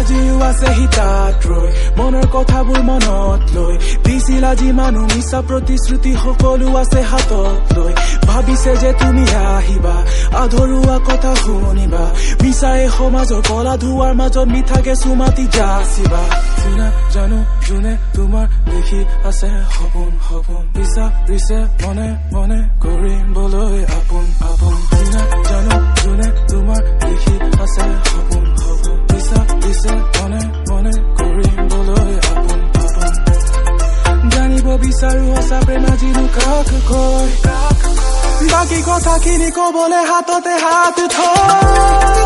আজিও আছে হিতাত ৰৈ মনৰ কথাবোৰ মনত লৈ দিছিল আজি মানুহ মিছা প্ৰতিশ্ৰুতি সকলো আছে হাতত লৈ ভাবিছে যে তুমি আহিবা আধৰুৱা কথা শুনিবা মিছাই সমাজৰ কলা ধোৱাৰ মাজত মিঠাকে চুমাতি যাচিবা জানো যোনে তোমাৰ দেখি আছে সপোন সপোন বিচাৰিছে মনে মনে কৰিবলৈ আপোন আপোন জানো যোনে তোমাৰ দেখি আছে সপোন সপোন বিচাৰিছে মনে মনে কৰিবলৈ আপোন আপোন জানিব বিচাৰো সঁচা প্ৰেম আজি কাক কয় বাকী কথাখিনি কবলে হাততে হাত থয়